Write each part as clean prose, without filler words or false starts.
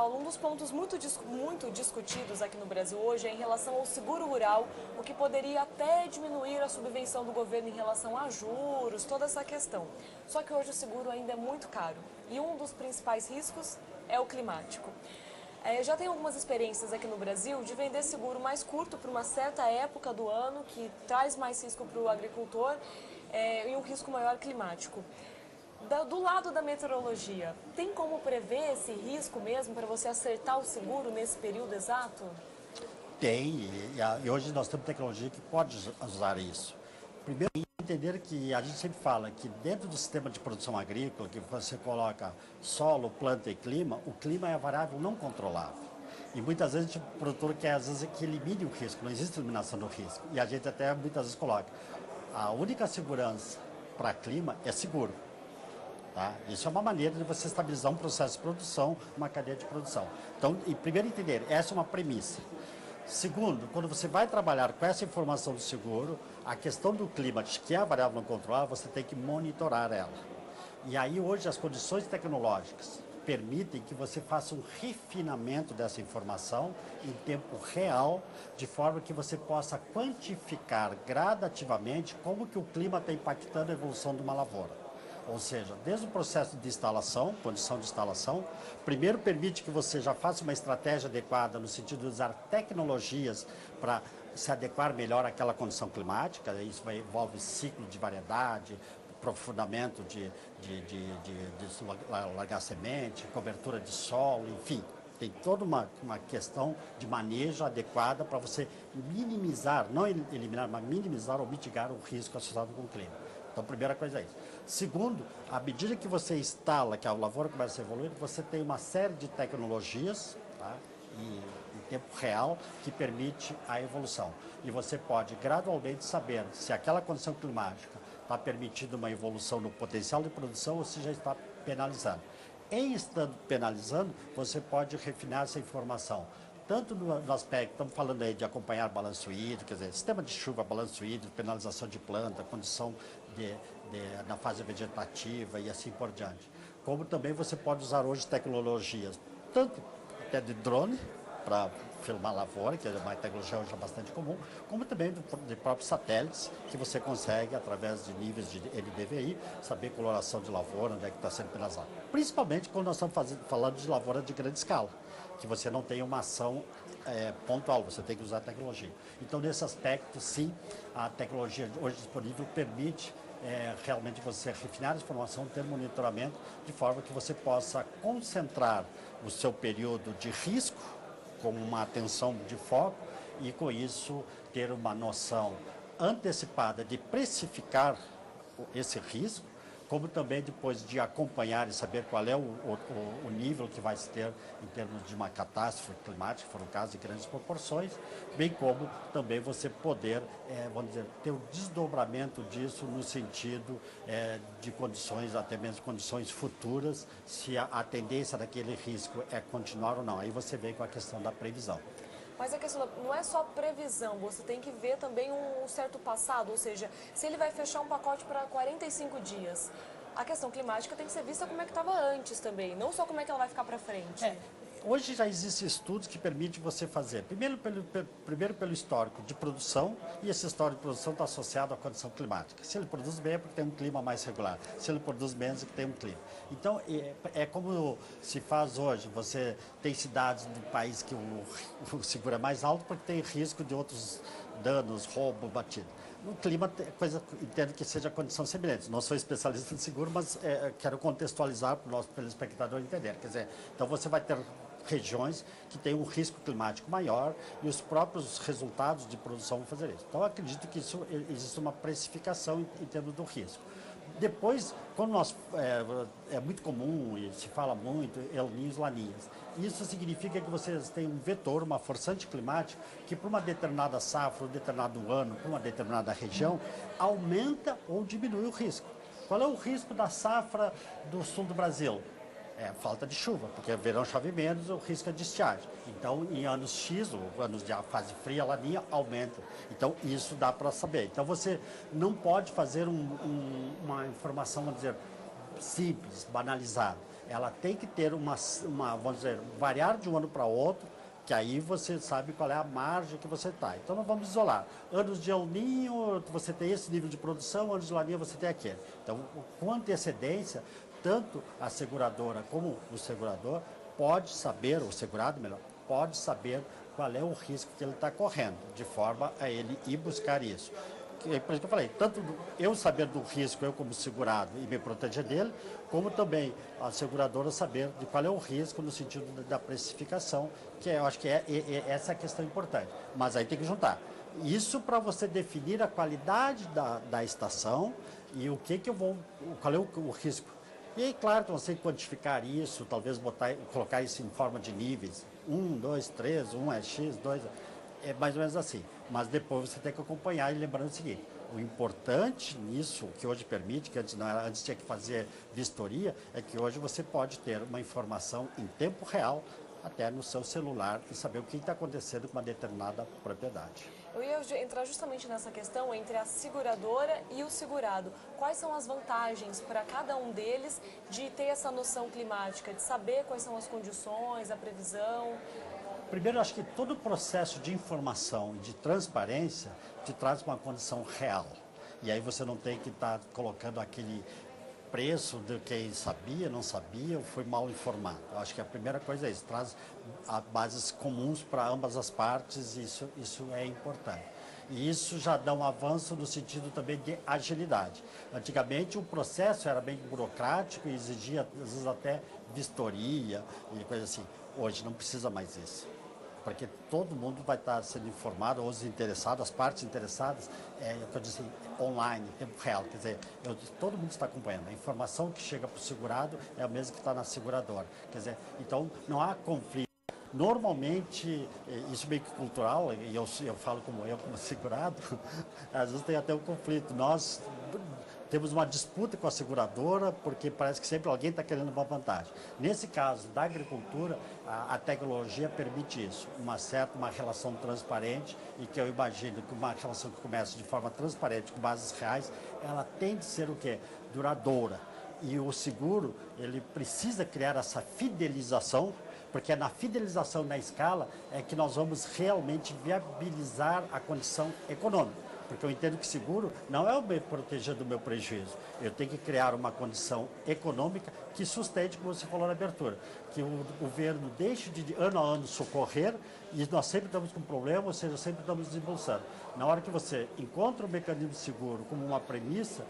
Paulo, um dos pontos muito discutidos aqui no Brasil hoje é em relação ao seguro rural, o que poderia até diminuir a subvenção do governo em relação a juros, toda essa questão. Só que hoje o seguro ainda é muito caro e um dos principais riscos é o climático. Já tem algumas experiências aqui no Brasil de vender seguro mais curto para uma certa época do ano, que traz mais risco para o agricultor e um risco maior climático. Do lado da meteorologia, tem como prever esse risco mesmo para você acertar o seguro nesse período exato? Tem, e hoje nós temos tecnologia que pode usar isso. Primeiro, entender que a gente sempre fala que dentro do sistema de produção agrícola, que você coloca solo, planta e clima, o clima é a variável não controlável. E muitas vezes o produtor quer, às vezes, que elimine o risco, não existe eliminação do risco. E a gente até muitas vezes coloca, a única segurança para clima é seguro. Tá? Isso é uma maneira de você estabilizar um processo de produção, uma cadeia de produção. Então, primeiro entender, essa é uma premissa. Segundo, quando você vai trabalhar com essa informação do seguro, a questão do clima, que é a variável não controlada, você tem que monitorar ela. E aí hoje as condições tecnológicas permitem que você faça um refinamento dessa informação em tempo real, de forma que você possa quantificar gradativamente como que o clima está impactando a evolução de uma lavoura. Ou seja, desde o processo de instalação, condição de instalação, primeiro permite que você já faça uma estratégia adequada no sentido de usar tecnologias para se adequar melhor àquela condição climática, isso envolve ciclo de variedade, aprofundamento de largar semente, cobertura de solo, enfim. Tem toda uma questão de manejo adequada para você minimizar, não eliminar, mas minimizar ou mitigar o risco associado com o clima. Então, a primeira coisa é isso. Segundo, à medida que você instala, que a lavoura começa a evoluir, você tem uma série de tecnologias, tá? Em tempo real, que permite a evolução. E você pode gradualmente saber se aquela condição climática está permitindo uma evolução no potencial de produção ou se já está penalizando. Em estando penalizando, você pode refinar essa informação. Tanto no aspecto, estamos falando aí de acompanhar balanço hídrico, quer dizer, sistema de chuva, balanço hídrico, penalização de planta, condição na fase vegetativa e assim por diante. Como também você pode usar hoje tecnologias, tanto até de drone, para filmar lavoura, que é uma tecnologia hoje bastante comum, como também de próprios satélites, que você consegue, através de níveis de NDVI, saber coloração de lavoura, onde é que está sendo penalizado. Principalmente quando nós estamos falando de lavoura de grande escala, que você não tem uma ação pontual, você tem que usar a tecnologia. Então, nesse aspecto, sim, a tecnologia hoje disponível permite realmente você refinar a informação, ter monitoramento, de forma que você possa concentrar o seu período de risco, com uma atenção de foco, e com isso ter uma noção antecipada de precificar esse risco, como também depois de acompanhar e saber qual é o nível que vai se ter em termos de uma catástrofe climática, se for o caso de grandes proporções, bem como também você poder, vamos dizer, ter o desdobramento disso no sentido de condições, até mesmo condições futuras, se a tendência daquele risco é continuar ou não. Aí você vem com a questão da previsão. Mas a questão não é só previsão, você tem que ver também um certo passado, ou seja, se ele vai fechar um pacote para 45 dias, a questão climática tem que ser vista como é que estava antes também, não só como é que ela vai ficar para frente. Hoje já existem estudos que permitem você fazer, primeiro pelo histórico de produção, e esse histórico de produção está associado à condição climática. Se ele produz bem é porque tem um clima mais regular, se ele produz menos é porque tem um clima. Então, é como se faz hoje, você tem cidades do país que o seguro é mais alto porque tem risco de outros danos, roubo, batido. No clima, entendo que seja condição semelhante. Não sou especialista em seguro, mas quero contextualizar para o nosso telespectador entender. Quer dizer, então você vai ter regiões que têm um risco climático maior e os próprios resultados de produção vão fazer isso. Então, eu acredito que isso existe uma precificação em termos do risco. Depois, quando é muito comum e se fala muito El Niño e Laninhas, isso significa que vocês têm um vetor, uma forçante climática, que para uma determinada safra, um determinado ano, para uma determinada região, aumenta ou diminui o risco. Qual é o risco da safra do sul do Brasil? É falta de chuva, porque verão chove menos, o risco é de estiagem. Então, em anos X, ou anos de fase fria, a laninha aumenta. Então, isso dá para saber. Então, você não pode fazer uma informação, vamos dizer, simples, banalizada. ela tem que ter vamos dizer, variar de um ano para outro, que aí você sabe qual é a margem que você está. Então, não vamos isolar. Anos de El Niño, você tem esse nível de produção, anos de La Niña, você tem aquele. Então, com antecedência, tanto a seguradora como o segurador pode saber, o segurado melhor, pode saber qual é o risco que ele está correndo, de forma a ele ir buscar isso. Por isso que eu falei, tanto eu saber do risco, eu como segurado, e me proteger dele, como também a seguradora saber de qual é o risco no sentido da precificação, que eu acho que essa é a questão importante. Mas aí tem que juntar. Isso para você definir a qualidade da estação e qual é o risco. E aí, claro que você quantificar isso, talvez colocar isso em forma de níveis, 1, 2, 3, 1 é X, 2 é mais ou menos assim. Mas depois você tem que acompanhar e lembrando o seguinte, o importante nisso, que hoje permite, que antes não era, antes tinha que fazer vistoria, é que hoje você pode ter uma informação em tempo real, até no seu celular, e saber o que está acontecendo com uma determinada propriedade. Eu ia entrar justamente nessa questão entre a seguradora e o segurado. Quais são as vantagens para cada um deles de ter essa noção climática, de saber quais são as condições, a previsão? Primeiro, eu acho que todo o processo de informação e de transparência te traz uma condição real. E aí você não tem que estar colocando aquele preço de quem sabia, não sabia ou foi mal informado. Eu acho que a primeira coisa é isso, traz bases comuns para ambas as partes e isso é importante. E isso já dá um avanço no sentido também de agilidade. Antigamente o processo era bem burocrático e exigia, às vezes, até vistoria e coisa assim. Hoje não precisa mais isso, porque todo mundo vai estar sendo informado, os interessados, as partes interessadas, eu disse, online, em tempo real. Quer dizer, todo mundo está acompanhando. A informação que chega para o segurado é a mesma que está na seguradora. Quer dizer, então não há conflito. Normalmente, isso meio que cultural, e eu falo como segurado, às vezes tem até um conflito. Nós temos uma disputa com a seguradora, porque parece que sempre alguém está querendo uma vantagem. Nesse caso da agricultura, a tecnologia permite isso, uma relação transparente, e que eu imagino que uma relação que começa de forma transparente, com bases reais, ela tem de ser o quê? Duradoura. E o seguro, ele precisa criar essa fidelização, porque é na fidelização na escala é que nós vamos realmente viabilizar a condição econômica. Porque eu entendo que seguro não é o me proteger do meu prejuízo. Eu tenho que criar uma condição econômica que sustente, como você falou na abertura, que o governo deixe de ano a ano socorrer e nós sempre estamos com problema, ou seja, sempre estamos desembolsando. Na hora que você encontra o mecanismo seguro como uma premissa,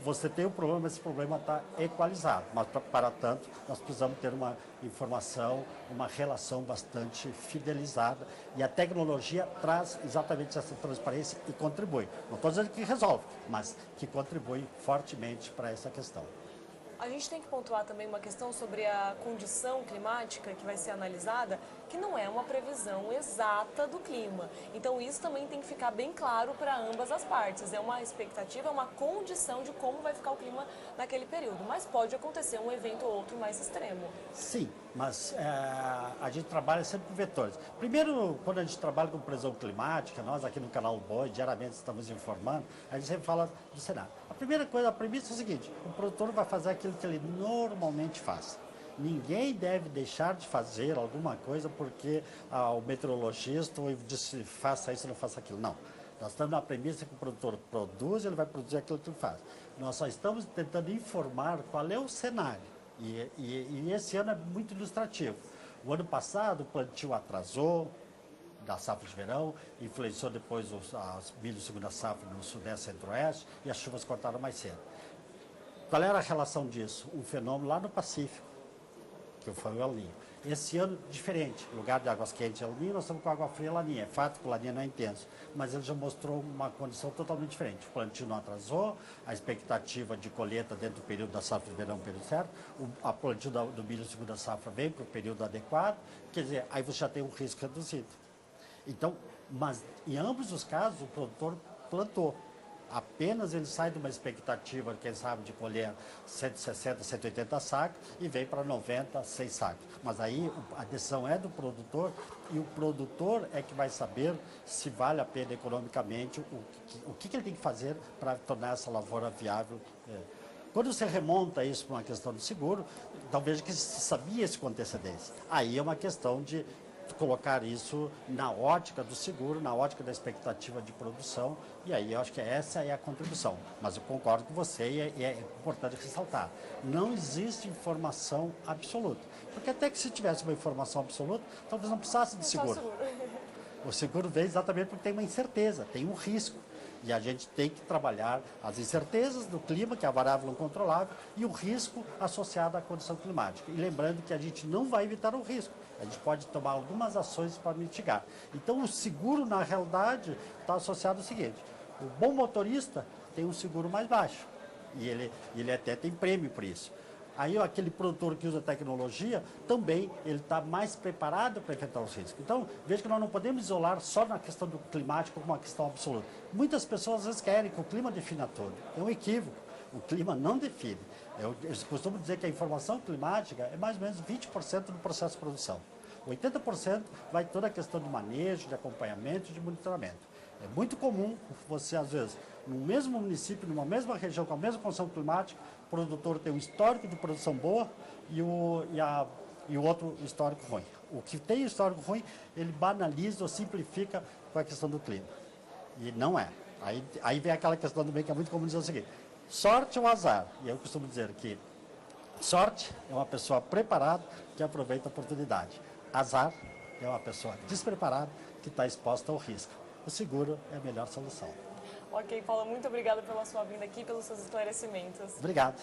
você tem um problema, mas esse problema está equalizado. Mas, para tanto, nós precisamos ter uma informação, uma relação bastante fidelizada. E a tecnologia traz exatamente essa transparência e contribui. Não estou dizendo que resolve, mas que contribui fortemente para essa questão. A gente tem que pontuar também uma questão sobre a condição climática que vai ser analisada, que não é uma previsão exata do clima. Então isso também tem que ficar bem claro para ambas as partes. É uma expectativa, é uma condição de como vai ficar o clima naquele período. Mas pode acontecer um evento ou outro mais extremo. Sim, mas a gente trabalha sempre com vetores. Primeiro, quando a gente trabalha com previsão climática, nós aqui no canal Boi, diariamente estamos informando, a gente sempre fala do cenário. A primeira coisa, a premissa é o seguinte: o produtor vai fazer aquilo que ele normalmente faz. Ninguém deve deixar de fazer alguma coisa porque o meteorologista disse faça isso, não faça aquilo. Não. Nós estamos na premissa que o produtor produz, ele vai produzir aquilo que ele faz. Nós só estamos tentando informar qual é o cenário. E esse ano é muito ilustrativo. O ano passado o plantio atrasou da safra de verão, influenciou depois as milho segunda safra no sudeste e centro-oeste e as chuvas cortaram mais cedo. Qual era a relação disso? Um fenômeno lá no Pacífico, que foi o El Niño. Esse ano, diferente. No lugar de águas quentes El Niño, nós estamos com água fria Laninha. É fato que o Laninha não é intenso, mas ele já mostrou uma condição totalmente diferente. O plantio não atrasou, a expectativa de colheita dentro do período da safra de verão, período certo, a plantio do milho segunda safra vem para o período adequado, quer dizer, aí você já tem um risco reduzido. Então, mas em ambos os casos, o produtor plantou. Apenas ele sai de uma expectativa, quem sabe, de colher 160, 180 sacos e vem para 90, 100 sacos. Mas aí a decisão é do produtor e o produtor é que vai saber se vale a pena economicamente, o que ele tem que fazer para tornar essa lavoura viável. Quando você remonta isso para uma questão de seguro, então veja que se sabia isso com antecedência. Aí é uma questão de colocar isso na ótica do seguro, na ótica da expectativa de produção, e aí eu acho que essa é a contribuição. Mas eu concordo com você e é importante ressaltar, não existe informação absoluta. Porque até que se tivesse uma informação absoluta, talvez não precisasse de seguro. O seguro vem exatamente porque tem uma incerteza, tem um risco. E a gente tem que trabalhar as incertezas do clima, que é a variável não controlável, e o risco associado à condição climática. E lembrando que a gente não vai evitar o risco, a gente pode tomar algumas ações para mitigar. Então o seguro, na realidade, está associado ao seguinte: o bom motorista tem um seguro mais baixo, e ele até tem prêmio por isso. Aí aquele produtor que usa tecnologia, também ele está mais preparado para enfrentar os riscos. Então, veja que nós não podemos isolar só na questão do climático como uma questão absoluta. Muitas pessoas às vezes querem que o clima defina tudo. É um equívoco. O clima não define. Eu costumo dizer que a informação climática é mais ou menos 20% do processo de produção. 80% vai toda a questão de manejo, de acompanhamento, de monitoramento. É muito comum você, às vezes, no mesmo município, numa mesma região, com a mesma condição climática, o produtor tem um histórico de produção boa e o outro histórico ruim. O que tem histórico ruim, ele banaliza ou simplifica com a questão do clima. E não é. Aí vem aquela questão também que é muito comum dizer o seguinte: sorte ou azar? E eu costumo dizer que sorte é uma pessoa preparada que aproveita a oportunidade. Azar é uma pessoa despreparada que está exposta ao risco. O seguro é a melhor solução. Ok, Paulo, muito obrigada pela sua vinda aqui e pelos seus esclarecimentos. Obrigado.